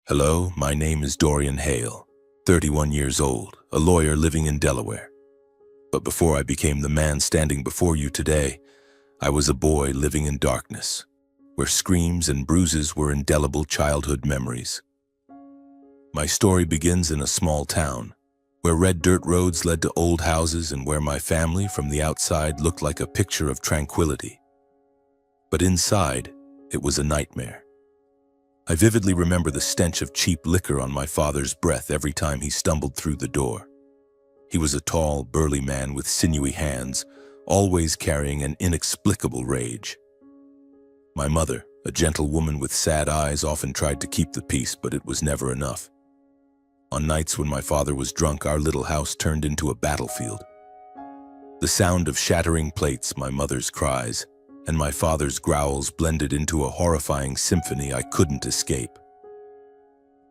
Hello, my name is Dorian Hale, 31 years old, a lawyer living in Delaware. But before I became the man standing before you today, I was a boy living in darkness, where screams and bruises were indelible childhood memories. My story begins in a small town, where red dirt roads led to old houses and where my family from the outside looked like a picture of tranquility. But inside, it was a nightmare. I vividly remember the stench of cheap liquor on my father's breath every time he stumbled through the door. He was a tall, burly man with sinewy hands, always carrying an inexplicable rage. My mother, a gentle woman with sad eyes, often tried to keep the peace, but it was never enough. On nights when my father was drunk, our little house turned into a battlefield. The sound of shattering plates, my mother's cries, and my father's growls blended into a horrifying symphony I couldn't escape.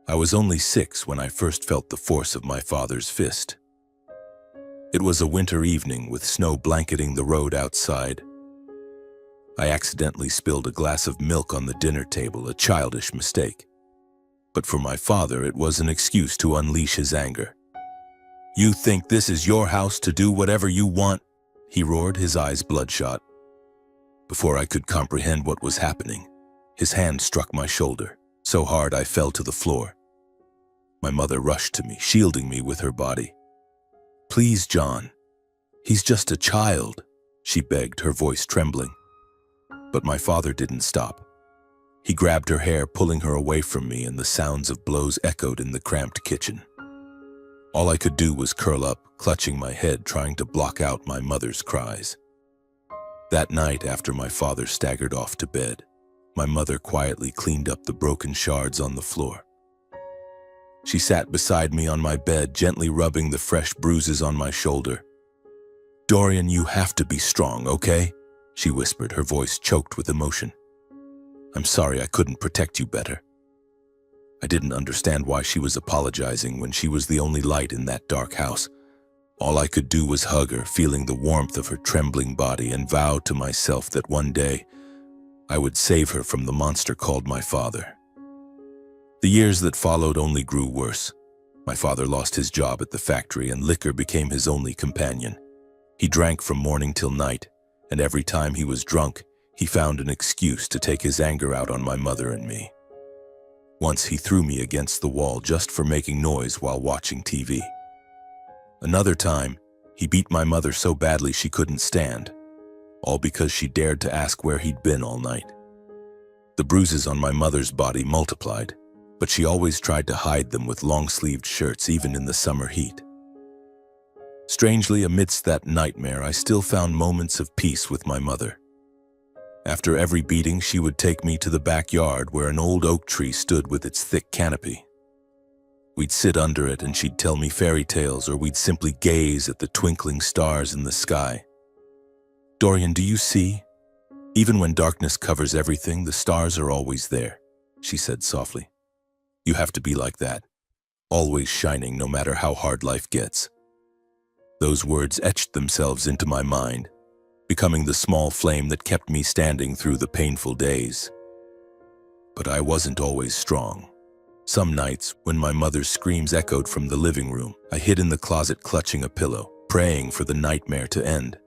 I was only 6 when I first felt the force of my father's fist. It was a winter evening with snow blanketing the road outside. I accidentally spilled a glass of milk on the dinner table, a childish mistake. But for my father, it was an excuse to unleash his anger. "You think this is your house to do whatever you want?" he roared, his eyes bloodshot. Before I could comprehend what was happening, his hand struck my shoulder, so hard I fell to the floor. My mother rushed to me, shielding me with her body. "Please, John, he's just a child," she begged, her voice trembling. But my father didn't stop. He grabbed her hair, pulling her away from me, and the sounds of blows echoed in the cramped kitchen. All I could do was curl up, clutching my head, trying to block out my mother's cries. That night, after my father staggered off to bed, my mother quietly cleaned up the broken shards on the floor. She sat beside me on my bed, gently rubbing the fresh bruises on my shoulder. "Dorian, you have to be strong, okay?" she whispered, her voice choked with emotion. "I'm sorry I couldn't protect you better." I didn't understand why she was apologizing when she was the only light in that dark house. All I could do was hug her, feeling the warmth of her trembling body, and vow to myself that one day I would save her from the monster called my father. The years that followed only grew worse. My father lost his job at the factory, and liquor became his only companion. He drank from morning till night, and every time he was drunk, he found an excuse to take his anger out on my mother and me. Once he threw me against the wall just for making noise while watching TV. Another time, he beat my mother so badly she couldn't stand, all because she dared to ask where he'd been all night. The bruises on my mother's body multiplied, but she always tried to hide them with long-sleeved shirts, even in the summer heat. Strangely, amidst that nightmare, I still found moments of peace with my mother. After every beating, she would take me to the backyard where an old oak tree stood with its thick canopy. We'd sit under it and she'd tell me fairy tales, or we'd simply gaze at the twinkling stars in the sky. "Dorian, do you see? Even when darkness covers everything, the stars are always there," she said softly. "You have to be like that, always shining no matter how hard life gets." Those words etched themselves into my mind, becoming the small flame that kept me standing through the painful days. But I wasn't always strong. Some nights, when my mother's screams echoed from the living room, I hid in the closet clutching a pillow, praying for the nightmare to end.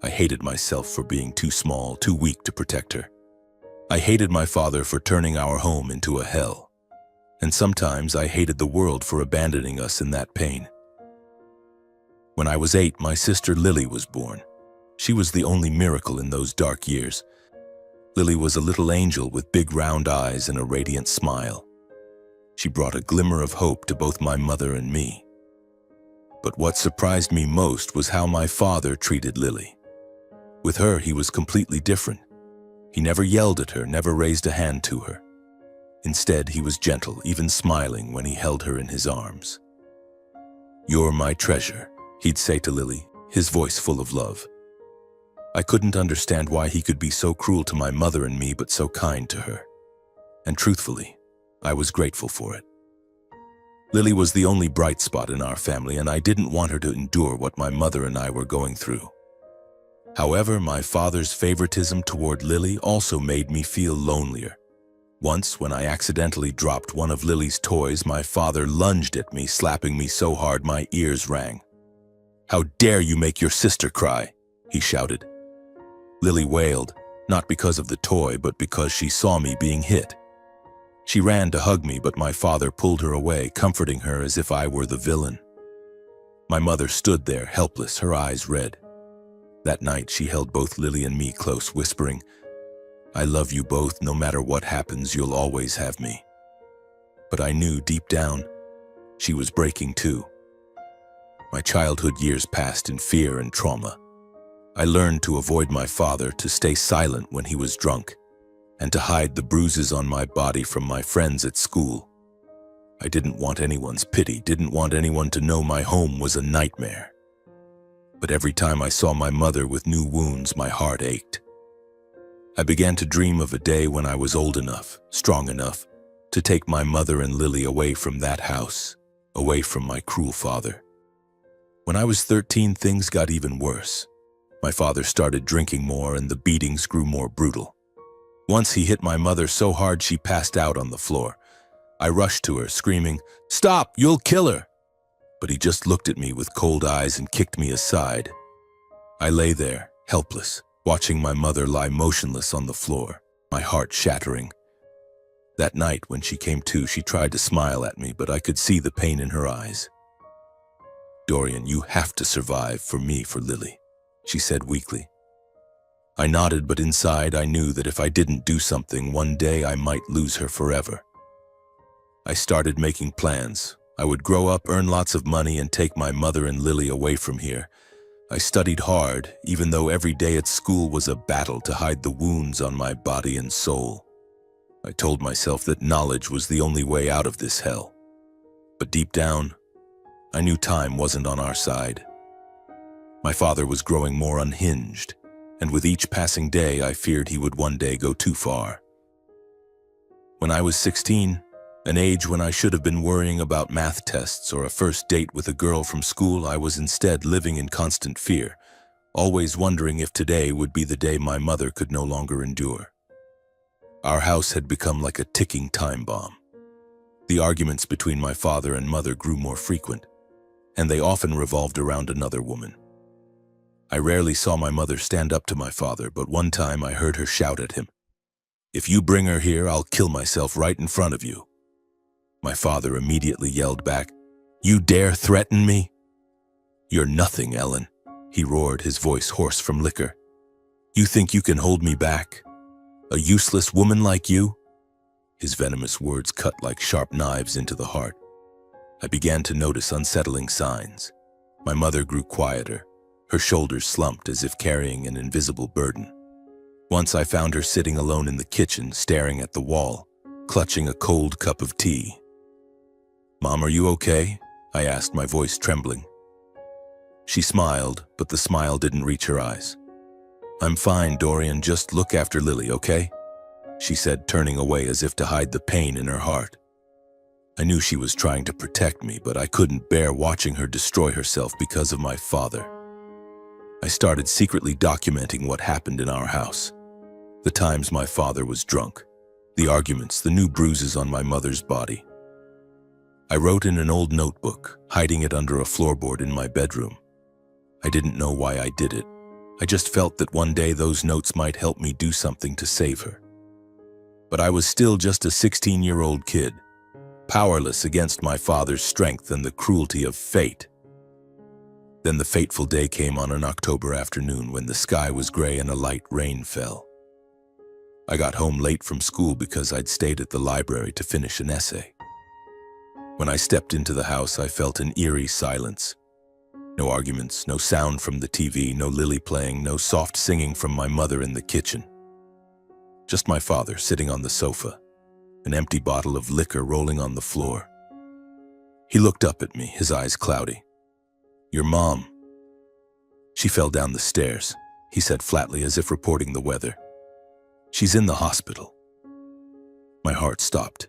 I hated myself for being too small, too weak to protect her. I hated my father for turning our home into a hell. And sometimes I hated the world for abandoning us in that pain. When I was 8, my sister Lily was born. She was the only miracle in those dark years. Lily was a little angel with big round eyes and a radiant smile. She brought a glimmer of hope to both my mother and me. But what surprised me most was how my father treated Lily. With her, he was completely different. He never yelled at her, never raised a hand to her. Instead, he was gentle, even smiling when he held her in his arms. "You're my treasure," he'd say to Lily, his voice full of love. I couldn't understand why he could be so cruel to my mother and me, but so kind to her. And truthfully, I was grateful for it. Lily was the only bright spot in our family, and I didn't want her to endure what my mother and I were going through. However, my father's favoritism toward Lily also made me feel lonelier. Once, when I accidentally dropped one of Lily's toys, my father lunged at me, slapping me so hard my ears rang. "How dare you make your sister cry?" he shouted. Lily wailed, not because of the toy, but because she saw me being hit. She ran to hug me, but my father pulled her away, comforting her as if I were the villain. My mother stood there, helpless, her eyes red. That night, she held both Lily and me close, whispering, "I love you both. No matter what happens, you'll always have me." But I knew deep down, she was breaking too. My childhood years passed in fear and trauma. I learned to avoid my father, to stay silent when he was drunk, and to hide the bruises on my body from my friends at school. I didn't want anyone's pity, didn't want anyone to know my home was a nightmare. But every time I saw my mother with new wounds, my heart ached. I began to dream of a day when I was old enough, strong enough, to take my mother and Lily away from that house, away from my cruel father. When I was 13, things got even worse. My father started drinking more and the beatings grew more brutal. Once he hit my mother so hard she passed out on the floor. I rushed to her, screaming, "Stop, you'll kill her!" But he just looked at me with cold eyes and kicked me aside. I lay there, helpless, watching my mother lie motionless on the floor, my heart shattering. That night, when she came to, she tried to smile at me, but I could see the pain in her eyes. "Dorian, you have to survive for me, for Lily," she said weakly. I nodded, but inside I knew that if I didn't do something, one day I might lose her forever. I started making plans. I would grow up, earn lots of money, and take my mother and Lily away from here. I studied hard, even though every day at school was a battle to hide the wounds on my body and soul. I told myself that knowledge was the only way out of this hell. But deep down, I knew time wasn't on our side. My father was growing more unhinged, and with each passing day, I feared he would one day go too far. When I was 16, an age when I should have been worrying about math tests or a first date with a girl from school, I was instead living in constant fear, always wondering if today would be the day my mother could no longer endure. Our house had become like a ticking time bomb. The arguments between my father and mother grew more frequent, and they often revolved around another woman. I rarely saw my mother stand up to my father, but one time I heard her shout at him, "If you bring her here, I'll kill myself right in front of you." My father immediately yelled back, "You dare threaten me?" "You're nothing, Ellen," he roared, his voice hoarse from liquor. "You think you can hold me back? A useless woman like you?" His venomous words cut like sharp knives into the heart. I began to notice unsettling signs. My mother grew quieter. Her shoulders slumped as if carrying an invisible burden. Once I found her sitting alone in the kitchen, staring at the wall, clutching a cold cup of tea. "Mom, are you okay?" I asked, my voice trembling. She smiled, but the smile didn't reach her eyes. "I'm fine, Dorian, just look after Lily, okay?" she said, turning away as if to hide the pain in her heart. I knew she was trying to protect me, but I couldn't bear watching her destroy herself because of my father. I started secretly documenting what happened in our house. The times my father was drunk, the arguments, the new bruises on my mother's body. I wrote in an old notebook, hiding it under a floorboard in my bedroom. I didn't know why I did it. I just felt that one day those notes might help me do something to save her. But I was still just a 16-year-old kid, powerless against my father's strength and the cruelty of fate. Then the fateful day came on an October afternoon when the sky was gray and a light rain fell. I got home late from school because I'd stayed at the library to finish an essay. When I stepped into the house, I felt an eerie silence. No arguments, no sound from the TV, no Lily playing, no soft singing from my mother in the kitchen. Just my father sitting on the sofa, an empty bottle of liquor rolling on the floor. He looked up at me, his eyes cloudy. "Your mom." "She fell down the stairs," he said flatly, as if reporting the weather. "She's in the hospital." My heart stopped.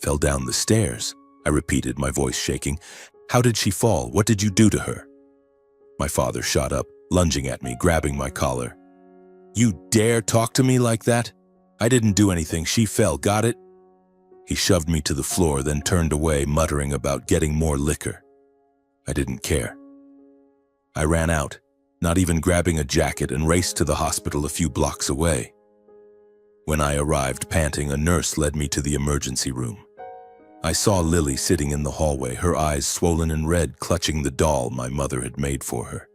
"Fell down the stairs?" I repeated, my voice shaking. "How did she fall? What did you do to her?" My father shot up, lunging at me, grabbing my collar. "You dare talk to me like that?" I didn't do anything. She fell. Got it? He shoved me to the floor, then turned away, muttering about getting more liquor. I didn't care. I ran out, not even grabbing a jacket, and raced to the hospital a few blocks away. When I arrived, panting, a nurse led me to the emergency room. I saw Lily sitting in the hallway, her eyes swollen and red, clutching the doll my mother had made for her.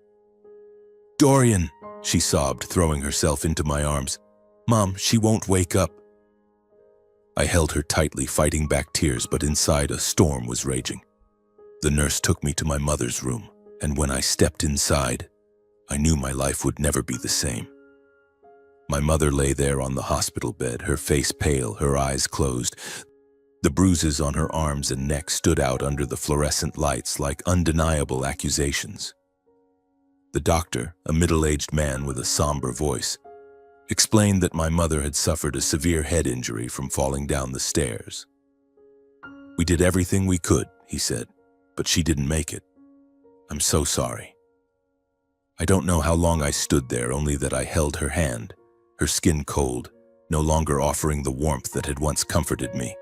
"Dorian," she sobbed, throwing herself into my arms. "Mom, she won't wake up." I held her tightly, fighting back tears, but inside a storm was raging. The nurse took me to my mother's room, and when I stepped inside, I knew my life would never be the same. My mother lay there on the hospital bed, her face pale, her eyes closed. The bruises on her arms and neck stood out under the fluorescent lights like undeniable accusations. The doctor, a middle-aged man with a somber voice, explained that my mother had suffered a severe head injury from falling down the stairs. "We did everything we could," he said, "but she didn't make it. I'm so sorry." I don't know how long I stood there, only that I held her hand, her skin cold, no longer offering the warmth that had once comforted me.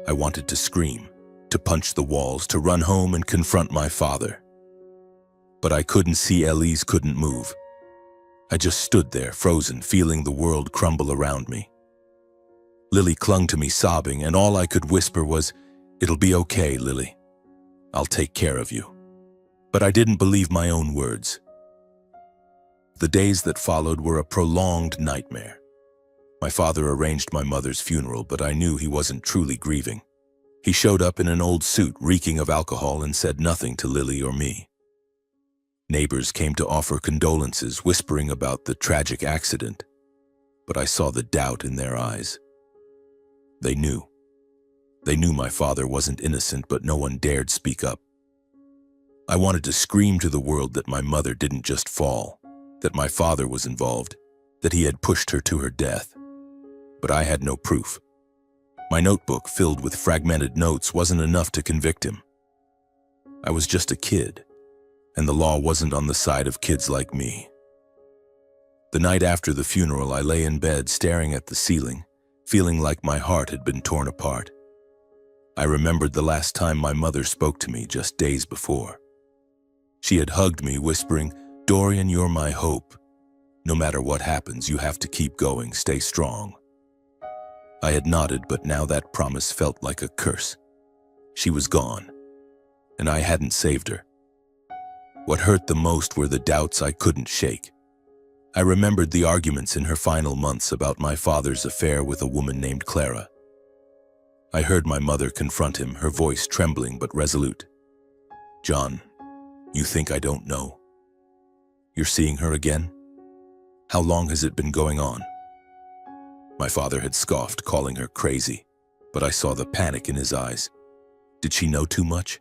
I wanted to scream, to punch the walls, to run home and confront my father. But I couldn't see. Elise couldn't move. I just stood there, frozen, feeling the world crumble around me. Lily clung to me, sobbing, and all I could whisper was, "It'll be okay, Lily. I'll take care of you." But I didn't believe my own words. The days that followed were a prolonged nightmare. My father arranged my mother's funeral, but I knew he wasn't truly grieving. He showed up in an old suit, reeking of alcohol, and said nothing to Lily or me. Neighbors came to offer condolences, whispering about the tragic accident, but I saw the doubt in their eyes. They knew. They knew my father wasn't innocent, but no one dared speak up. I wanted to scream to the world that my mother didn't just fall, that my father was involved, that he had pushed her to her death. But I had no proof. My notebook, filled with fragmented notes, wasn't enough to convict him. I was just a kid, and the law wasn't on the side of kids like me. The night after the funeral, I lay in bed staring at the ceiling, feeling like my heart had been torn apart. I remembered the last time my mother spoke to me just days before. She had hugged me, whispering, "Dorian, you're my hope. No matter what happens, you have to keep going, stay strong." I had nodded, but now that promise felt like a curse. She was gone, and I hadn't saved her. What hurt the most were the doubts I couldn't shake. I remembered the arguments in her final months about my father's affair with a woman named Clara. I heard my mother confront him, her voice trembling but resolute. "John, you think I don't know? You're seeing her again? How long has it been going on?" My father had scoffed, calling her crazy, but I saw the panic in his eyes. Did she know too much?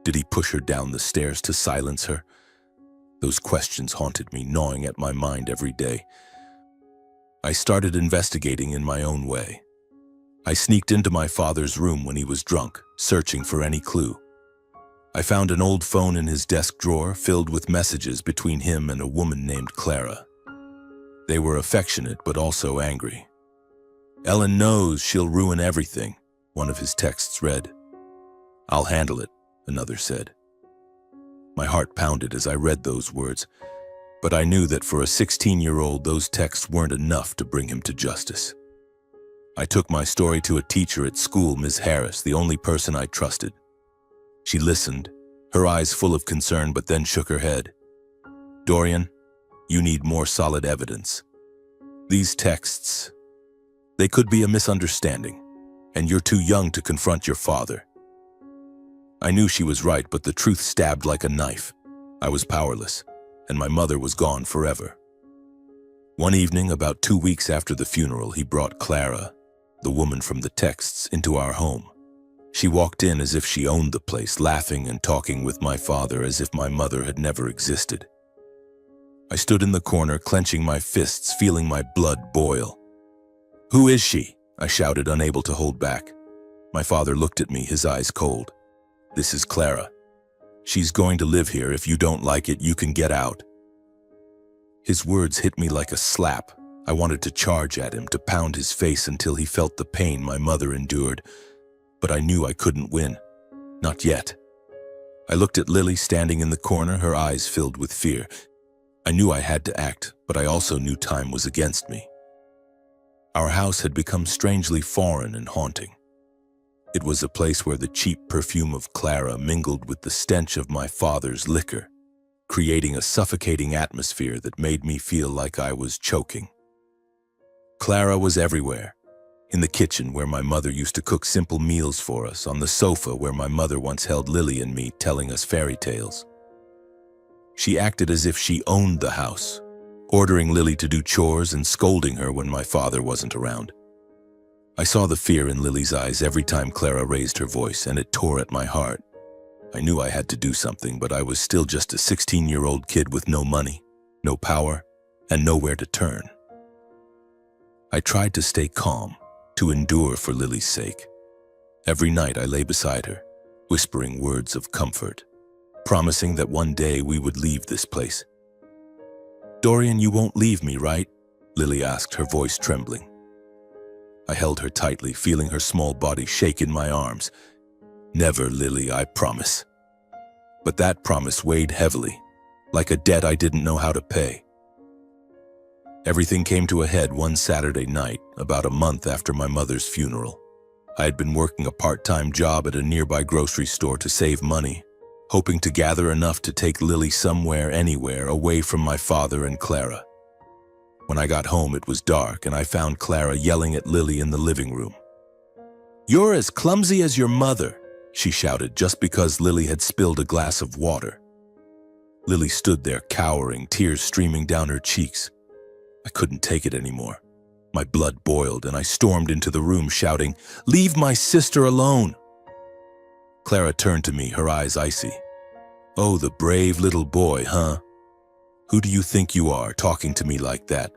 Did he push her down the stairs to silence her? Those questions haunted me, gnawing at my mind every day. I started investigating in my own way. I sneaked into my father's room when he was drunk, searching for any clue. I found an old phone in his desk drawer filled with messages between him and a woman named Clara. They were affectionate but also angry. "Ellen knows she'll ruin everything," one of his texts read. "I'll handle it," another said. My heart pounded as I read those words, but I knew that for a 16-year-old, those texts weren't enough to bring him to justice. I took my story to a teacher at school, Ms. Harris, the only person I trusted. She listened, her eyes full of concern, but then shook her head. "Dorian, you need more solid evidence. These texts, they could be a misunderstanding, and you're too young to confront your father." I knew she was right, but the truth stabbed like a knife. I was powerless, and my mother was gone forever. One evening, about 2 weeks after the funeral, he brought Clara, the woman from the texts, into our home. She walked in as if she owned the place, laughing and talking with my father as if my mother had never existed. I stood in the corner, clenching my fists, feeling my blood boil. "Who is she?" I shouted, unable to hold back. My father looked at me, his eyes cold. "This is Clara. She's going to live here. If you don't like it, you can get out." His words hit me like a slap. I wanted to charge at him, to pound his face until he felt the pain my mother endured, but I knew I couldn't win. Not yet. I looked at Lily standing in the corner, her eyes filled with fear. I knew I had to act, but I also knew time was against me. Our house had become strangely foreign and haunting. It was a place where the cheap perfume of Clara mingled with the stench of my father's liquor, creating a suffocating atmosphere that made me feel like I was choking. Clara was everywhere. In the kitchen where my mother used to cook simple meals for us, on the sofa where my mother once held Lily and me telling us fairy tales. She acted as if she owned the house, ordering Lily to do chores and scolding her when my father wasn't around. I saw the fear in Lily's eyes every time Clara raised her voice, and it tore at my heart. I knew I had to do something, but I was still just a 16-year-old kid with no money, no power, and nowhere to turn. I tried to stay calm, to endure for Lily's sake. Every night I lay beside her, whispering words of comfort, promising that one day we would leave this place. "Dorian, you won't leave me, right?" Lily asked, her voice trembling. I held her tightly, feeling her small body shake in my arms. "Never, Lily, I promise." But that promise weighed heavily, like a debt I didn't know how to pay. Everything came to a head one Saturday night, about a month after my mother's funeral. I had been working a part-time job at a nearby grocery store to save money, hoping to gather enough to take Lily somewhere, anywhere, away from my father and Clara. When I got home, it was dark, and I found Clara yelling at Lily in the living room. "You're as clumsy as your mother," she shouted, just because Lily had spilled a glass of water. Lily stood there cowering, tears streaming down her cheeks. I couldn't take it anymore. My blood boiled, and I stormed into the room shouting, "Leave my sister alone!" Clara turned to me, her eyes icy. "Oh, the brave little boy, huh? Who do you think you are, talking to me like that?"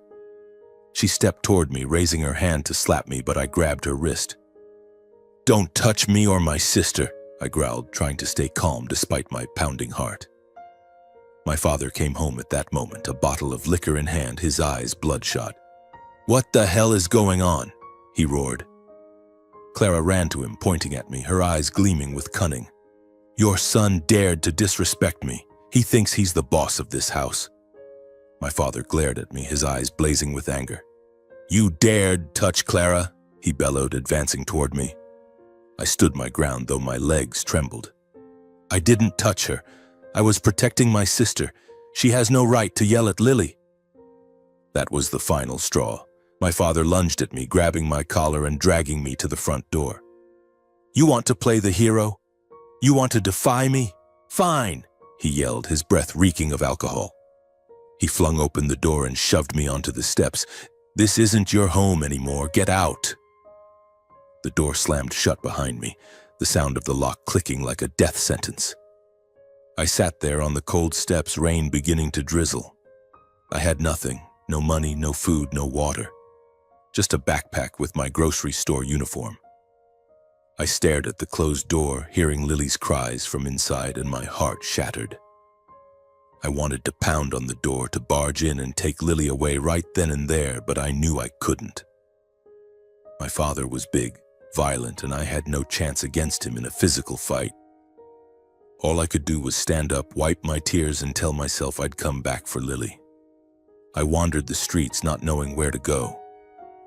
She stepped toward me, raising her hand to slap me, but I grabbed her wrist. "Don't touch me or my sister," I growled, trying to stay calm despite my pounding heart. My father came home at that moment, a bottle of liquor in hand, his eyes bloodshot. "What the hell is going on?" he roared. Clara ran to him, pointing at me, her eyes gleaming with cunning. "Your son dared to disrespect me. He thinks he's the boss of this house." My father glared at me, his eyes blazing with anger. "You dared touch Clara?" he bellowed, advancing toward me. I stood my ground, though my legs trembled. "I didn't touch her. I was protecting my sister. She has no right to yell at Lily." That was the final straw. My father lunged at me, grabbing my collar and dragging me to the front door. "You want to play the hero? You want to defy me? Fine," he yelled, his breath reeking of alcohol. He flung open the door and shoved me onto the steps. "This isn't your home anymore. Get out." The door slammed shut behind me, the sound of the lock clicking like a death sentence. I sat there on the cold steps, rain beginning to drizzle. I had nothing, no money, no food, no water. Just a backpack with my grocery store uniform. I stared at the closed door, hearing Lily's cries from inside, and my heart shattered. I wanted to pound on the door, to barge in and take Lily away right then and there, but I knew I couldn't. My father was big, violent, and I had no chance against him in a physical fight. All I could do was stand up, wipe my tears, and tell myself I'd come back for Lily. I wandered the streets, not knowing where to go.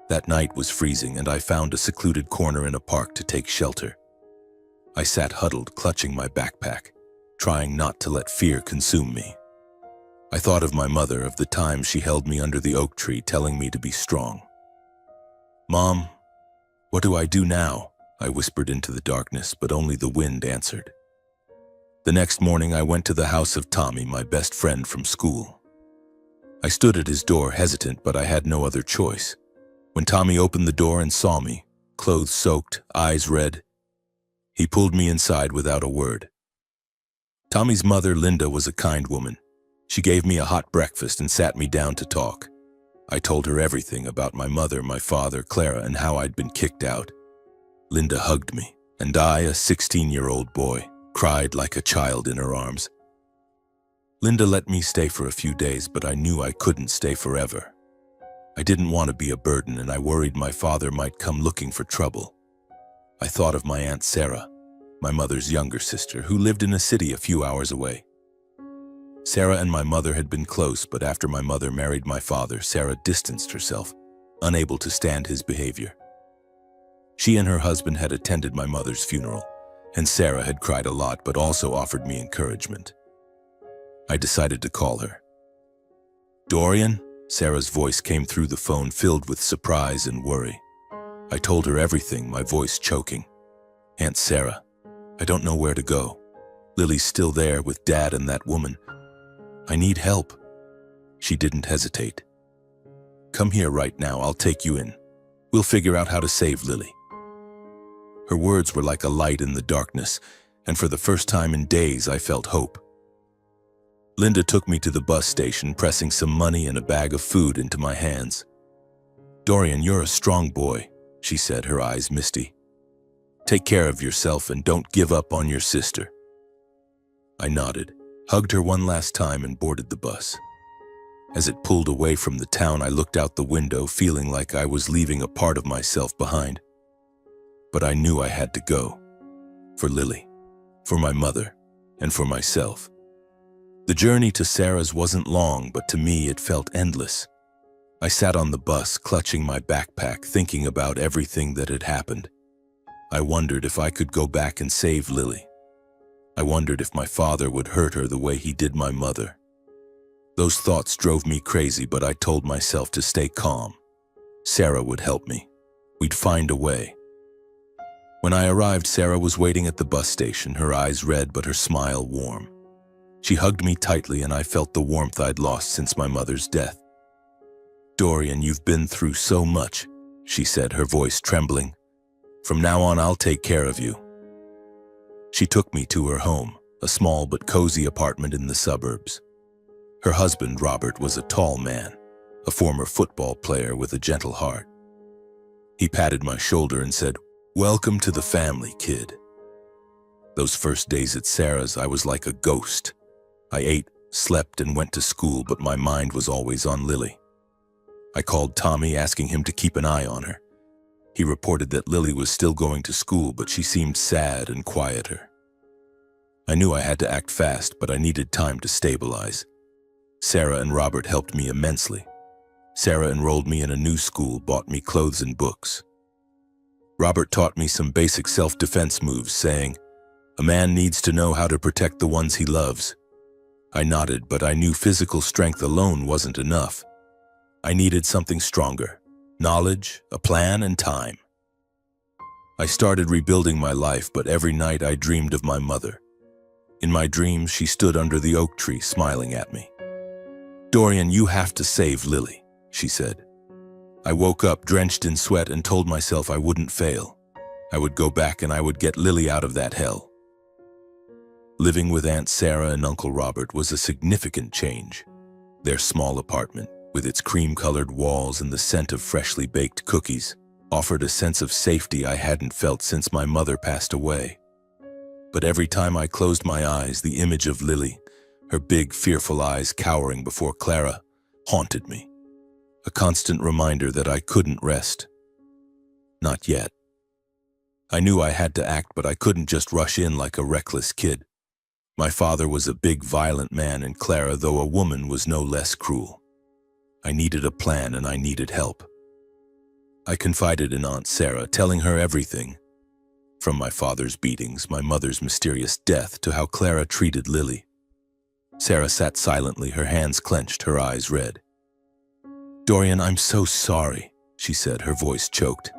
That night was freezing, and I found a secluded corner in a park to take shelter. I sat huddled, clutching my backpack, trying not to let fear consume me. I thought of my mother, of the time she held me under the oak tree, telling me to be strong. "Mom, what do I do now?" I whispered into the darkness, but only the wind answered. The next morning, I went to the house of Tommy, my best friend from school. I stood at his door, hesitant, but I had no other choice. When Tommy opened the door and saw me, clothes soaked, eyes red, he pulled me inside without a word. Tommy's mother, Linda, was a kind woman. She gave me a hot breakfast and sat me down to talk. I told her everything about my mother, my father, Clara, and how I'd been kicked out. Linda hugged me, and I, a 16-year-old boy, cried like a child in her arms. Linda let me stay for a few days, but I knew I couldn't stay forever. I didn't want to be a burden, and I worried my father might come looking for trouble. I thought of my Aunt Sarah, my mother's younger sister, who lived in a city a few hours away. Sarah and my mother had been close, but after my mother married my father, Sarah distanced herself, unable to stand his behavior. She and her husband had attended my mother's funeral, and Sarah had cried a lot but also offered me encouragement. I decided to call her. "Dorian?" Sarah's voice came through the phone, filled with surprise and worry. I told her everything, my voice choking. "Aunt Sarah, I don't know where to go. Lily's still there with Dad and that woman. I need help." She didn't hesitate. "Come here right now, I'll take you in. We'll figure out how to save Lily." Her words were like a light in the darkness, and for the first time in days I felt hope. Linda took me to the bus station, pressing some money and a bag of food into my hands. "Dorian, you're a strong boy," she said, her eyes misty. "Take care of yourself and don't give up on your sister." I nodded, hugged her one last time, and boarded the bus. As it pulled away from the town, I looked out the window, feeling like I was leaving a part of myself behind. But I knew I had to go. For Lily, for my mother, and for myself. The journey to Sarah's wasn't long, but to me it felt endless. I sat on the bus, clutching my backpack, thinking about everything that had happened. I wondered if I could go back and save Lily. I wondered if my father would hurt her the way he did my mother. Those thoughts drove me crazy, but I told myself to stay calm. Sarah would help me. We'd find a way. When I arrived, Sarah was waiting at the bus station, her eyes red but her smile warm. She hugged me tightly, and I felt the warmth I'd lost since my mother's death. "Dorian, you've been through so much," she said, her voice trembling. "From now on, I'll take care of you." She took me to her home, a small but cozy apartment in the suburbs. Her husband, Robert, was a tall man, a former football player with a gentle heart. He patted my shoulder and said, "Welcome to the family, kid." Those first days at Sarah's, I was like a ghost. I ate, slept, and went to school, but my mind was always on Lily. I called Tommy, asking him to keep an eye on her. He reported that Lily was still going to school, but she seemed sad and quieter. I knew I had to act fast, but I needed time to stabilize. Sarah and Robert helped me immensely. Sarah enrolled me in a new school, bought me clothes and books. Robert taught me some basic self-defense moves, saying, "A man needs to know how to protect the ones he loves." I nodded, but I knew physical strength alone wasn't enough. I needed something stronger: knowledge, a plan, and time. I started rebuilding my life, but every night I dreamed of my mother. In my dreams, she stood under the oak tree, smiling at me. "Dorian, you have to save Lily," she said. I woke up drenched in sweat and told myself I wouldn't fail. I would go back and I would get Lily out of that hell. Living with Aunt Sarah and Uncle Robert was a significant change. Their small apartment, with its cream-colored walls and the scent of freshly baked cookies, offered a sense of safety I hadn't felt since my mother passed away. But every time I closed my eyes, the image of Lily, her big, fearful eyes cowering before Clara, haunted me. A constant reminder that I couldn't rest. Not yet. I knew I had to act, but I couldn't just rush in like a reckless kid. My father was a big, violent man, and Clara, though a woman, was no less cruel. I needed a plan, and I needed help. I confided in Aunt Sarah, telling her everything. From my father's beatings, my mother's mysterious death, to how Clara treated Lily. Sarah sat silently, her hands clenched, her eyes red. "Dorian, I'm so sorry," she said, her voice choked.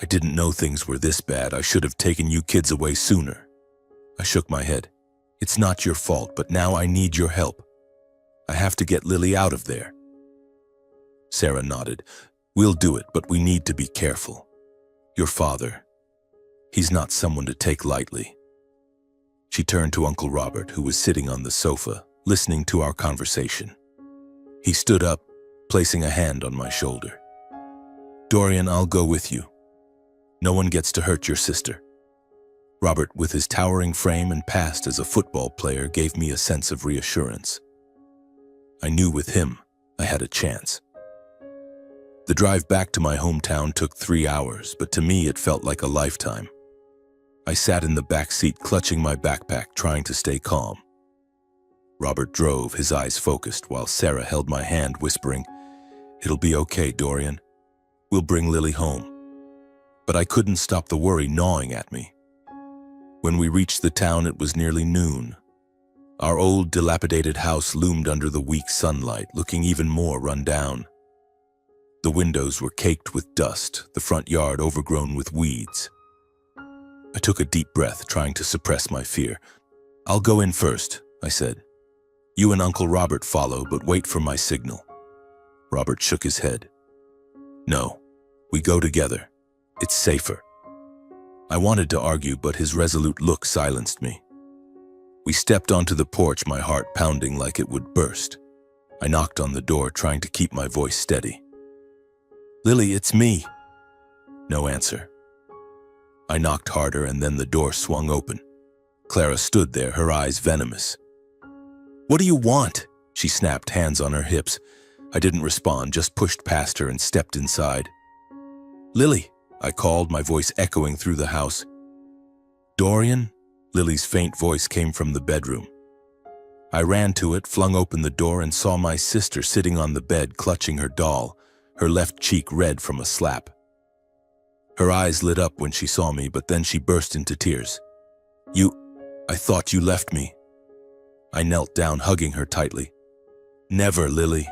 "I didn't know things were this bad. I should have taken you kids away sooner." I shook my head. "It's not your fault, but now I need your help. I have to get Lily out of there." Sarah nodded. "We'll do it, but we need to be careful. Your father, he's not someone to take lightly." She turned to Uncle Robert, who was sitting on the sofa, listening to our conversation. He stood up, placing a hand on my shoulder. "Dorian, I'll go with you. No one gets to hurt your sister." Robert, with his towering frame and past as a football player, gave me a sense of reassurance. I knew with him I had a chance. The drive back to my hometown took 3 hours, but to me it felt like a lifetime. I sat in the back seat clutching my backpack, trying to stay calm. Robert drove, his eyes focused, while Sarah held my hand, whispering, "It'll be okay, Dorian. We'll bring Lily home." But I couldn't stop the worry gnawing at me. When we reached the town, it was nearly noon. Our old, dilapidated house loomed under the weak sunlight, looking even more run down. The windows were caked with dust, the front yard overgrown with weeds. I took a deep breath, trying to suppress my fear. "I'll go in first," I said. "You and Uncle Robert follow, but wait for my signal." Robert shook his head. "No, we go together. It's safer." I wanted to argue, but his resolute look silenced me. We stepped onto the porch, my heart pounding like it would burst. I knocked on the door, trying to keep my voice steady. "Lily, it's me." No answer. I knocked harder, and then the door swung open. Clara stood there, her eyes venomous. "What do you want?" she snapped, hands on her hips. I didn't respond, just pushed past her and stepped inside. "Lily," I called, my voice echoing through the house. "Dorian?" Lily's faint voice came from the bedroom. I ran to it, flung open the door, and saw my sister sitting on the bed, clutching her doll, her left cheek red from a slap. Her eyes lit up when she saw me, but then she burst into tears. I thought you left me." I knelt down, hugging her tightly. "Never, Lily.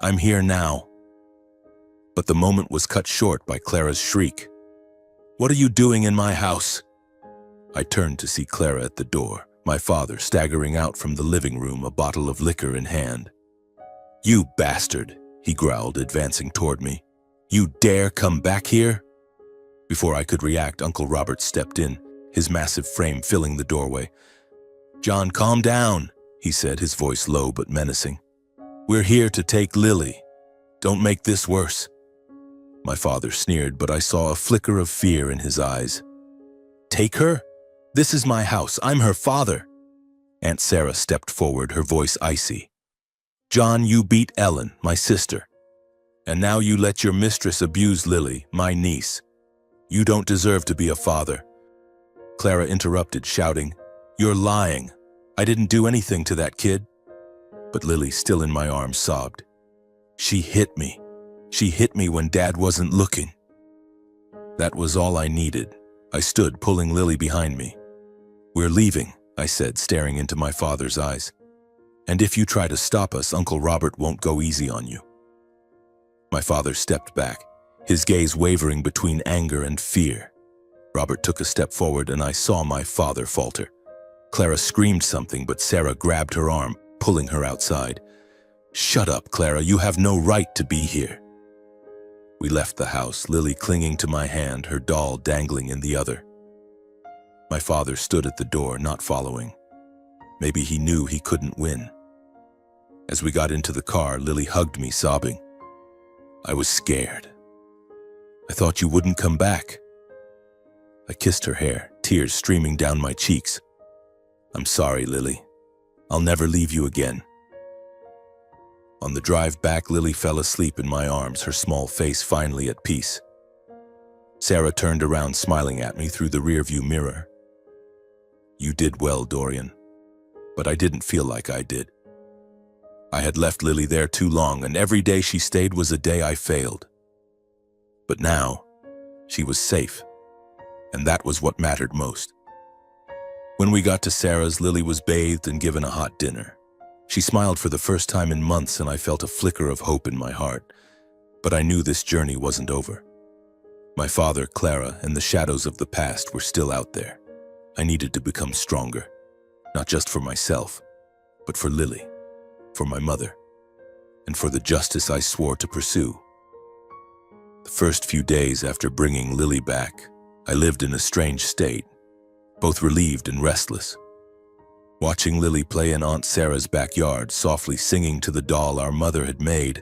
I'm here now." But the moment was cut short by Clara's shriek. "What are you doing in my house?" I turned to see Clara at the door, my father staggering out from the living room, a bottle of liquor in hand. "You bastard," he growled, advancing toward me. "You dare come back here?" Before I could react, Uncle Robert stepped in, his massive frame filling the doorway. "John, calm down," he said, his voice low but menacing. "We're here to take Lily. Don't make this worse." My father sneered, but I saw a flicker of fear in his eyes. "Take her? This is my house. I'm her father." Aunt Sarah stepped forward, her voice icy. "John, you beat Ellen, my sister. And now you let your mistress abuse Lily, my niece. You don't deserve to be a father." Clara interrupted, shouting, "You're lying. I didn't do anything to that kid." But Lily, still in my arms, sobbed. "She hit me. She hit me when Dad wasn't looking." That was all I needed. I stood, pulling Lily behind me. "We're leaving," I said, staring into my father's eyes. "And if you try to stop us, Uncle Robert won't go easy on you." My father stepped back, his gaze wavering between anger and fear. Robert took a step forward, and I saw my father falter. Clara screamed something, but Sarah grabbed her arm, pulling her outside. "Shut up, Clara. You have no right to be here." We left the house, Lily clinging to my hand, her doll dangling in the other. My father stood at the door, not following. Maybe he knew he couldn't win. As we got into the car, Lily hugged me, sobbing. I was scared. "I thought you wouldn't come back." I kissed her hair, tears streaming down my cheeks. "I'm sorry, Lily. I'll never leave you again." On the drive back, Lily fell asleep in my arms, her small face finally at peace. Sarah turned around, smiling at me through the rearview mirror. "You did well, Dorian." But I didn't feel like I did. I had left Lily there too long, and every day she stayed was a day I failed. But now, she was safe, and that was what mattered most. When we got to Sarah's, Lily was bathed and given a hot dinner. She smiled for the first time in months, and I felt a flicker of hope in my heart. But I knew this journey wasn't over. My father, Clara, and the shadows of the past were still out there. I needed to become stronger, not just for myself, but for Lily, for my mother, and for the justice I swore to pursue. The first few days after bringing Lily back, I lived in a strange state, both relieved and restless. Watching Lily play in Aunt Sarah's backyard, softly singing to the doll our mother had made,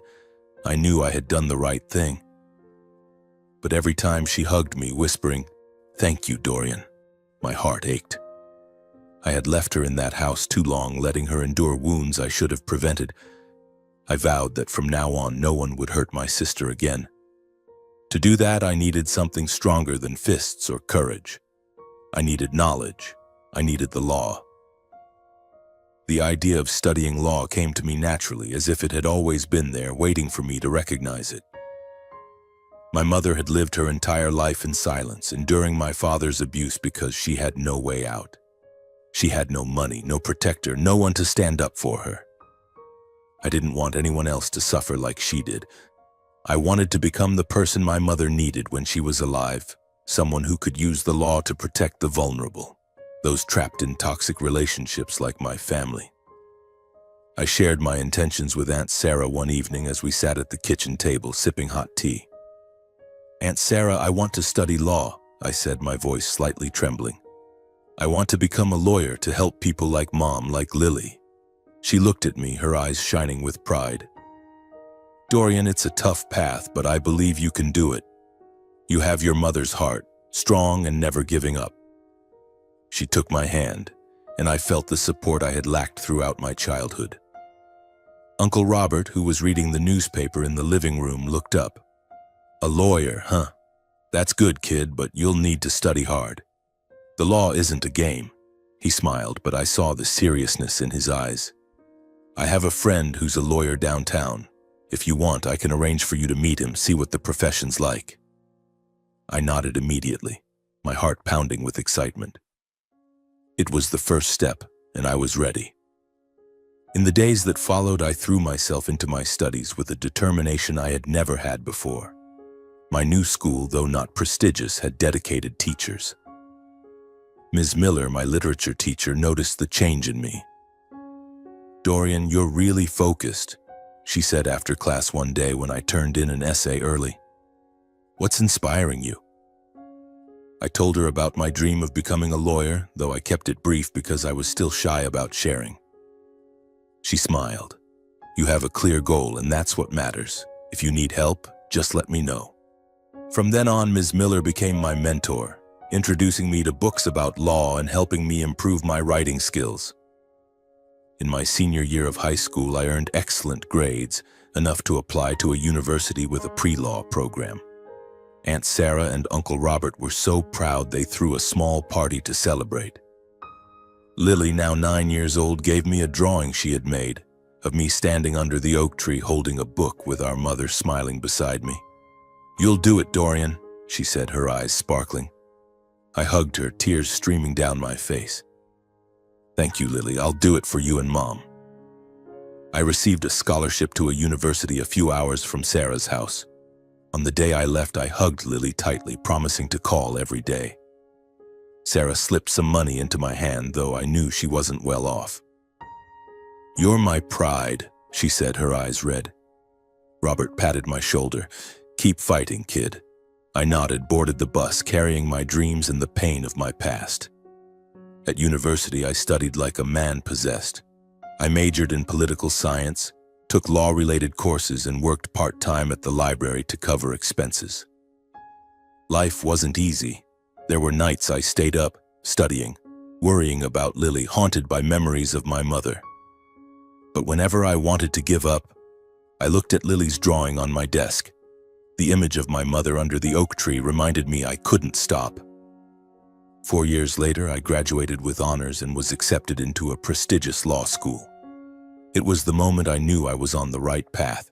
I knew I had done the right thing. But every time she hugged me, whispering, "Thank you, Dorian," my heart ached. I had left her in that house too long, letting her endure wounds I should have prevented. I vowed that from now on no one would hurt my sister again. To do that, I needed something stronger than fists or courage. I needed knowledge. I needed the law. The idea of studying law came to me naturally, as if it had always been there, waiting for me to recognize it. My mother had lived her entire life in silence, enduring my father's abuse because she had no way out. She had no money, no protector, no one to stand up for her. I didn't want anyone else to suffer like she did. I wanted to become the person my mother needed when she was alive, someone who could use the law to protect the vulnerable, those trapped in toxic relationships like my family. I shared my intentions with Aunt Sarah one evening as we sat at the kitchen table sipping hot tea. "Aunt Sarah, I want to study law," I said, my voice slightly trembling. "I want to become a lawyer to help people like Mom, like Lily." She looked at me, her eyes shining with pride. "Dorian, it's a tough path, but I believe you can do it. You have your mother's heart, strong and never giving up." She took my hand, and I felt the support I had lacked throughout my childhood. Uncle Robert, who was reading the newspaper in the living room, looked up. "A lawyer, huh? That's good, kid, but you'll need to study hard. The law isn't a game." He smiled, but I saw the seriousness in his eyes. "I have a friend who's a lawyer downtown. If you want, I can arrange for you to meet him, see what the profession's like." I nodded immediately, my heart pounding with excitement. It was the first step, and I was ready. In the days that followed, I threw myself into my studies with a determination I had never had before. My new school, though not prestigious, had dedicated teachers. Ms. Miller, my literature teacher, noticed the change in me. "Dorian, you're really focused," she said after class one day when I turned in an essay early. "What's inspiring you?" I told her about my dream of becoming a lawyer, though I kept it brief because I was still shy about sharing. She smiled. "You have a clear goal, and that's what matters. If you need help, just let me know." From then on, Ms. Miller became my mentor, introducing me to books about law and helping me improve my writing skills. In my senior year of high school, I earned excellent grades, enough to apply to a university with a pre-law program. Aunt Sarah and Uncle Robert were so proud they threw a small party to celebrate. Lily, now 9 years old, gave me a drawing she had made of me standing under the oak tree holding a book with our mother smiling beside me. "You'll do it, Dorian," she said, her eyes sparkling. I hugged her, tears streaming down my face. "Thank you, Lily. I'll do it for you and Mom." I received a scholarship to a university a few hours from Sarah's house. On the day I left, I hugged Lily tightly, promising to call every day. Sarah slipped some money into my hand, though I knew she wasn't well off. "You're my pride," she said, her eyes red. Robert patted my shoulder. "Keep fighting, kid." I nodded, boarded the bus, carrying my dreams and the pain of my past. At university, I studied like a man possessed. I majored in political science, took law-related courses, and worked part-time at the library to cover expenses. Life wasn't easy. There were nights I stayed up, studying, worrying about Lily, haunted by memories of my mother. But whenever I wanted to give up, I looked at Lily's drawing on my desk. The image of my mother under the oak tree reminded me I couldn't stop. 4 years later, I graduated with honors and was accepted into a prestigious law school. It was the moment I knew I was on the right path.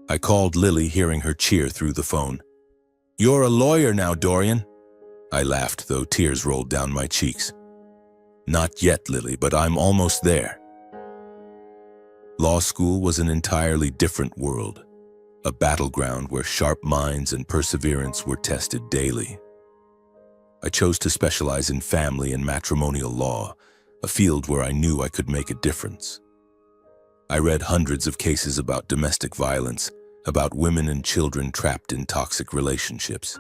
I called Lily, hearing her cheer through the phone. "You're a lawyer now, Dorian." I laughed, though tears rolled down my cheeks. "Not yet, Lily, but I'm almost there." Law school was an entirely different world, a battleground where sharp minds and perseverance were tested daily. I chose to specialize in family and matrimonial law, a field where I knew I could make a difference. I read hundreds of cases about domestic violence, about women and children trapped in toxic relationships.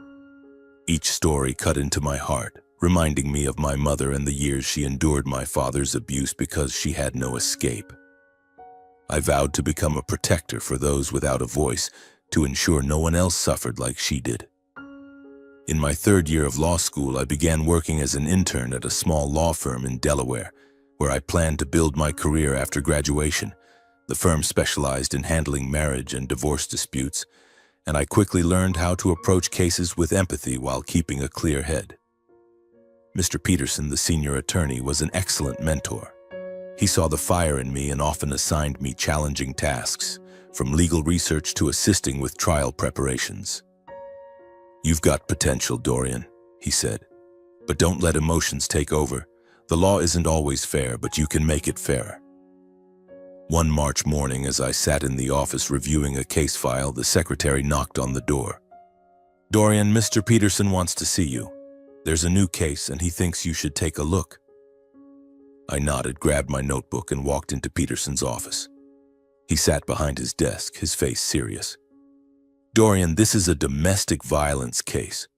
Each story cut into my heart, reminding me of my mother and the years she endured my father's abuse because she had no escape. I vowed to become a protector for those without a voice, to ensure no one else suffered like she did. In my 3rd year of law school, I began working as an intern at a small law firm in Delaware, where I planned to build my career after graduation. The firm specialized in handling marriage and divorce disputes, and I quickly learned how to approach cases with empathy while keeping a clear head. Mr. Peterson, the senior attorney, was an excellent mentor. He saw the fire in me and often assigned me challenging tasks, from legal research to assisting with trial preparations. "You've got potential, Dorian," he said, "but don't let emotions take over. The law isn't always fair, but you can make it fairer." One March morning, as I sat in the office reviewing a case file, the secretary knocked on the door. "Dorian, Mr. Peterson wants to see you. There's a new case and he thinks you should take a look." I nodded, grabbed my notebook, and walked into Peterson's office. He sat behind his desk, his face serious. "Dorian, this is a domestic violence case.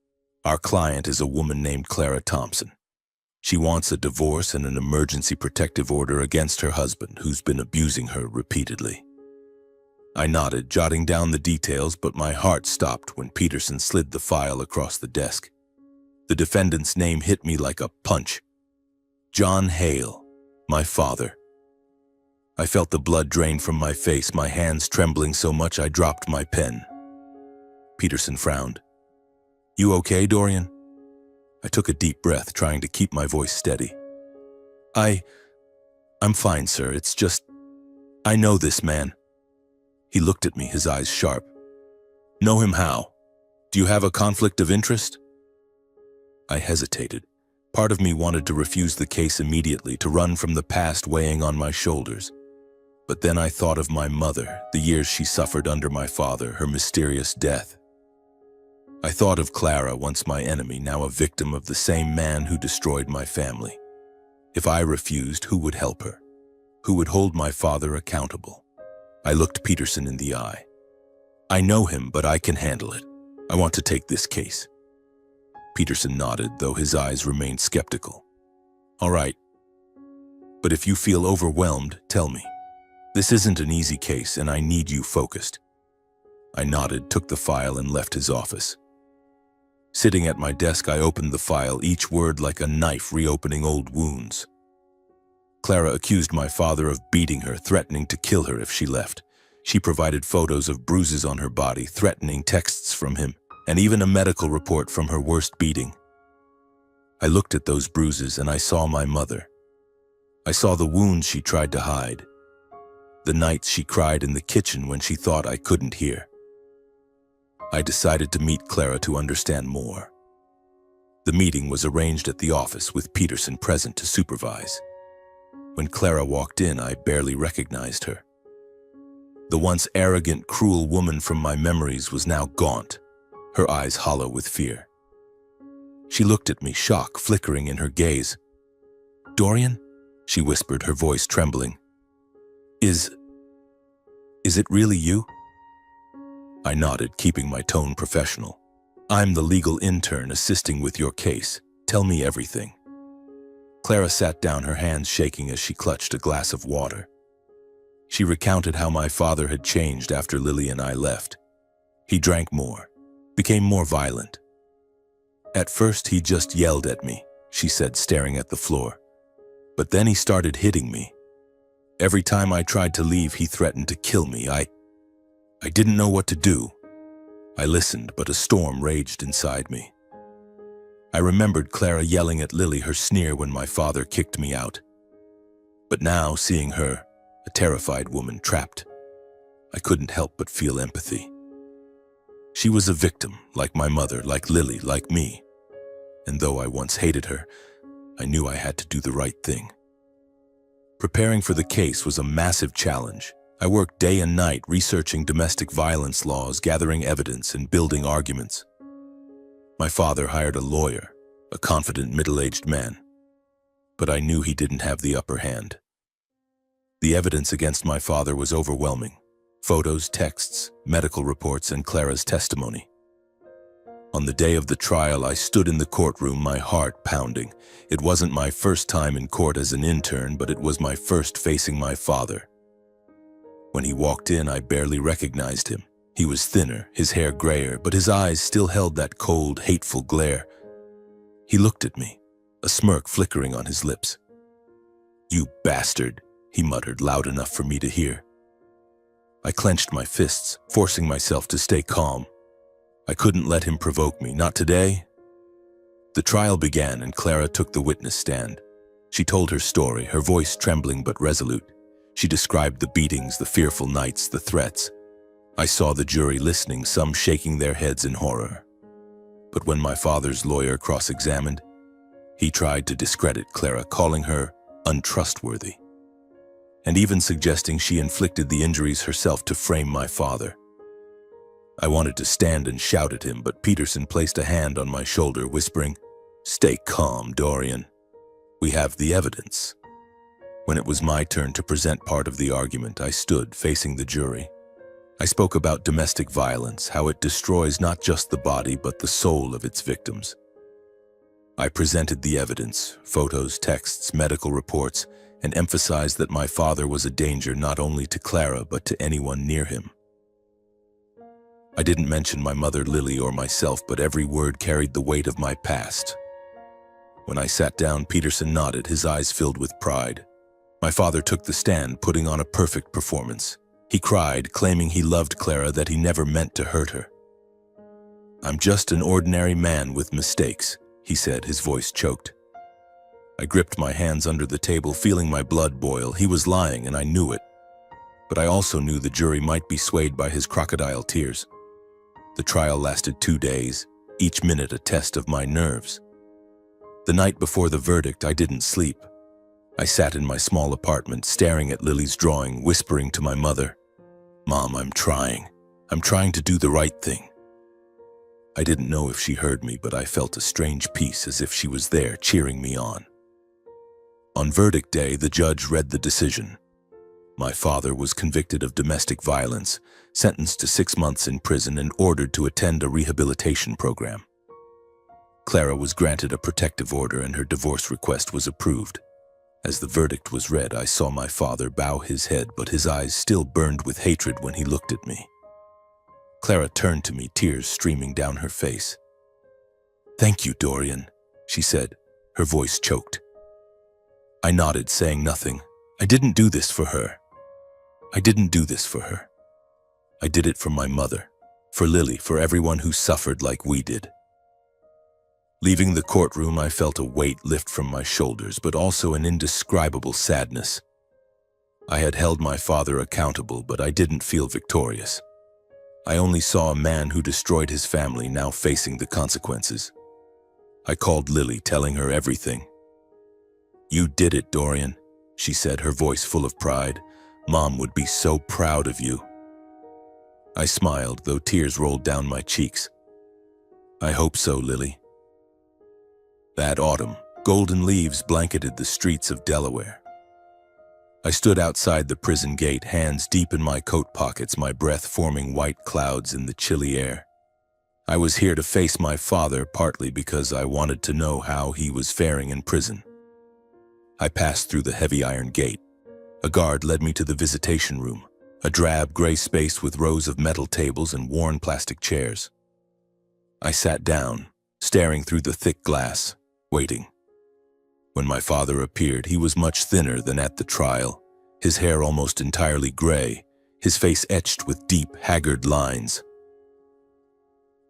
Our client is a woman named Clara Thompson. She wants a divorce and an emergency protective order against her husband, who's been abusing her repeatedly." I nodded, jotting down the details, but my heart stopped when Peterson slid the file across the desk. The defendant's name hit me like a punch. John Hale, my father. I felt the blood drain from my face, my hands trembling so much I dropped my pen. Peterson frowned. "You okay, Dorian?" I took a deep breath, trying to keep my voice steady. I'm fine, sir. It's just, I know this man." He looked at me, his eyes sharp. "Know him how? Do you have a conflict of interest?" I hesitated. Part of me wanted to refuse the case immediately, to run from the past weighing on my shoulders. But then I thought of my mother, the years she suffered under my father, her mysterious death. I thought of Clara, once my enemy, now a victim of the same man who destroyed my family. If I refused, who would help her? Who would hold my father accountable? I looked Peterson in the eye. "I know him, but I can handle it. I want to take this case." Peterson nodded, though his eyes remained skeptical. "All right. But if you feel overwhelmed, tell me. This isn't an easy case, and I need you focused." I nodded, took the file, and left his office. Sitting at my desk, I opened the file, each word like a knife reopening old wounds. Clara accused my father of beating her, threatening to kill her if she left. She provided photos of bruises on her body, threatening texts from him, and even a medical report from her worst beating. I looked at those bruises and I saw my mother. I saw the wounds she tried to hide, the nights she cried in the kitchen when she thought I couldn't hear. I decided to meet Clara to understand more. The meeting was arranged at the office with Peterson present to supervise. When Clara walked in, I barely recognized her. The once arrogant, cruel woman from my memories was now gaunt, her eyes hollow with fear. She looked at me, shock flickering in her gaze. "Dorian?" she whispered, her voice trembling. Is it really you?" I nodded, keeping my tone professional. "I'm the legal intern assisting with your case. Tell me everything." Clara sat down, her hands shaking as she clutched a glass of water. She recounted how my father had changed after Lily and I left. He drank more, became more violent. "At first he just yelled at me," she said, staring at the floor. "But then he started hitting me. Every time I tried to leave, he threatened to kill me. I didn't know what to do. I listened, but a storm raged inside me. I remembered Clara yelling at Lily, her sneer when my father kicked me out. But now, seeing her, a terrified woman trapped, I couldn't help but feel empathy. She was a victim, like my mother, like Lily, like me. And though I once hated her, I knew I had to do the right thing. Preparing for the case was a massive challenge. I worked day and night researching domestic violence laws, gathering evidence, and building arguments. My father hired a lawyer, a confident middle-aged man. But I knew he didn't have the upper hand. The evidence against my father was overwhelming. Photos, texts, medical reports, and Clara's testimony. On the day of the trial, I stood in the courtroom, my heart pounding. It wasn't my first time in court as an intern, but it was my first facing my father. When he walked in, I barely recognized him. He was thinner, his hair grayer, but his eyes still held that cold, hateful glare. He looked at me, a smirk flickering on his lips. "You bastard," he muttered, loud enough for me to hear. I clenched my fists, forcing myself to stay calm. I couldn't let him provoke me, not today. The trial began and Clara took the witness stand. She told her story, her voice trembling but resolute. She described the beatings, the fearful nights, the threats. I saw the jury listening, some shaking their heads in horror. But when my father's lawyer cross-examined, he tried to discredit Clara, calling her untrustworthy, and even suggesting she inflicted the injuries herself to frame my father. I wanted to stand and shout at him, but Peterson placed a hand on my shoulder, whispering, "Stay calm, Dorian. We have the evidence." When it was my turn to present part of the argument, I stood facing the jury. I spoke about domestic violence, how it destroys not just the body but the soul of its victims. I presented the evidence, photos, texts, medical reports, and emphasized that my father was a danger not only to Clara but to anyone near him. I didn't mention my mother Lily or myself, but every word carried the weight of my past. When I sat down, Peterson nodded, his eyes filled with pride. My father took the stand, putting on a perfect performance. He cried, claiming he loved Clara, that he never meant to hurt her. "I'm just an ordinary man with mistakes," he said, his voice choked. I gripped my hands under the table, feeling my blood boil. He was lying, and I knew it. But I also knew the jury might be swayed by his crocodile tears. The trial lasted 2 days, each minute a test of my nerves. The night before the verdict, I didn't sleep. I sat in my small apartment, staring at Lily's drawing, whispering to my mother, "Mom, I'm trying. I'm trying to do the right thing." I didn't know if she heard me, but I felt a strange peace, as if she was there, cheering me on. On verdict day, the judge read the decision. My father was convicted of domestic violence, sentenced to 6 months in prison, and ordered to attend a rehabilitation program. Clara was granted a protective order, and her divorce request was approved. As the verdict was read, I saw my father bow his head, but his eyes still burned with hatred when he looked at me. Clara turned to me, tears streaming down her face. "Thank you, Dorian," she said, her voice choked. I nodded, saying nothing. I didn't do this for her. I didn't do this for her. I did it for my mother, for Lily, for everyone who suffered like we did. Leaving the courtroom, I felt a weight lift from my shoulders, but also an indescribable sadness. I had held my father accountable, but I didn't feel victorious. I only saw a man who destroyed his family now facing the consequences. I called Lily, telling her everything. "You did it, Dorian," she said, her voice full of pride. "Mom would be so proud of you." I smiled, though tears rolled down my cheeks. "I hope so, Lily." That autumn, golden leaves blanketed the streets of Delaware. I stood outside the prison gate, hands deep in my coat pockets, my breath forming white clouds in the chilly air. I was here to face my father, partly because I wanted to know how he was faring in prison. I passed through the heavy iron gate. A guard led me to the visitation room, a drab gray space with rows of metal tables and worn plastic chairs. I sat down, staring through the thick glass, waiting. When my father appeared, he was much thinner than at the trial, his hair almost entirely gray, his face etched with deep, haggard lines.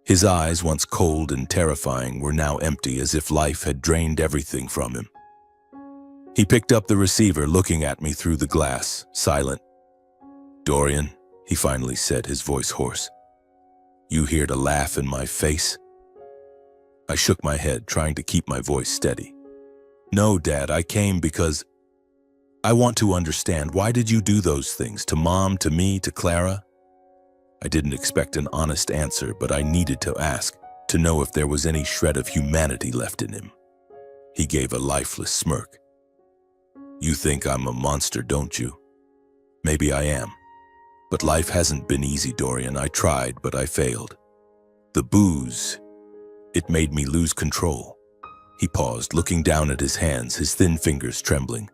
His eyes, once cold and terrifying, were now empty, as if life had drained everything from him. He picked up the receiver, looking at me through the glass, silent. "Dorian," he finally said, his voice hoarse. "You here to laugh in my face?" I shook my head, trying to keep my voice steady. "No, Dad, I came because I want to understand. Why did you do those things? To Mom, to me, to Clara?" I didn't expect an honest answer, but I needed to ask, to know if there was any shred of humanity left in him. He gave a lifeless smirk. "You think I'm a monster, don't you? Maybe I am. But life hasn't been easy, Dorian. I tried, but I failed. The booze, it made me lose control." He paused, looking down at his hands, his thin fingers trembling.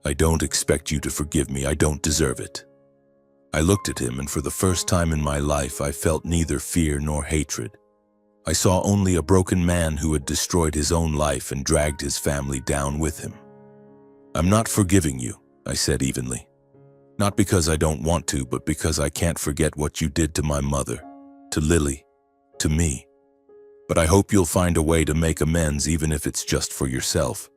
"I don't expect you to forgive me. I don't deserve it." I looked at him, and for the first time in my life, I felt neither fear nor hatred. I saw only a broken man who had destroyed his own life and dragged his family down with him. "I'm not forgiving you," I said evenly. "Not because I don't want to, but because I can't forget what you did to my mother, to Lily, to me. But I hope you'll find a way to make amends even if it's just for yourself."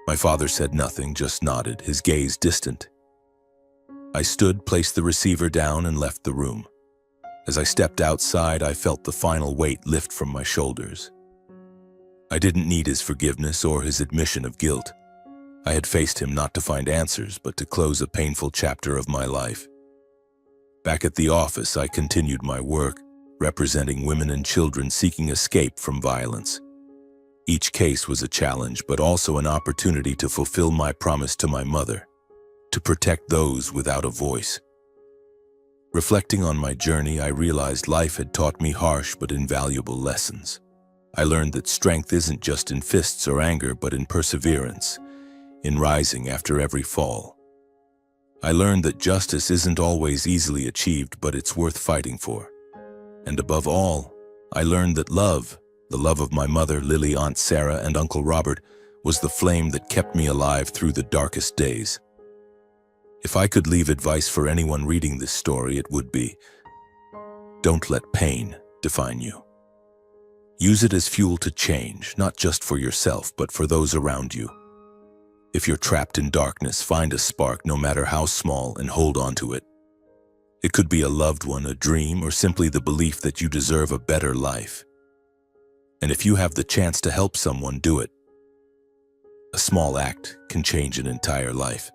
My father said nothing, just nodded, his gaze distant. I stood, placed the receiver down, and left the room. As I stepped outside, I felt the final weight lift from my shoulders. I didn't need his forgiveness or his admission of guilt. I had faced him not to find answers, but to close a painful chapter of my life. Back at the office, I continued my work, representing women and children seeking escape from violence. Each case was a challenge, but also an opportunity to fulfill my promise to my mother, to protect those without a voice. Reflecting on my journey, I realized life had taught me harsh but invaluable lessons. I learned that strength isn't just in fists or anger, but in perseverance, in rising after every fall. I learned that justice isn't always easily achieved, but it's worth fighting for. And above all, I learned that love, the love of my mother, Lily, Aunt Sarah, and Uncle Robert, was the flame that kept me alive through the darkest days. If I could leave advice for anyone reading this story, it would be, don't let pain define you. Use it as fuel to change, not just for yourself, but for those around you. If you're trapped in darkness, find a spark, no matter how small, and hold on to it. It could be a loved one, a dream, or simply the belief that you deserve a better life. And if you have the chance to help someone, do it. A small act can change an entire life.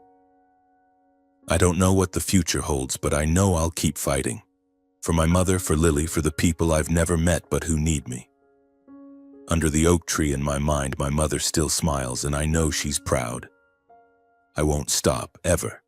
I don't know what the future holds, but I know I'll keep fighting. For my mother, for Lily, for the people I've never met but who need me. Under the oak tree in my mind, my mother still smiles, and I know she's proud. I won't stop, ever.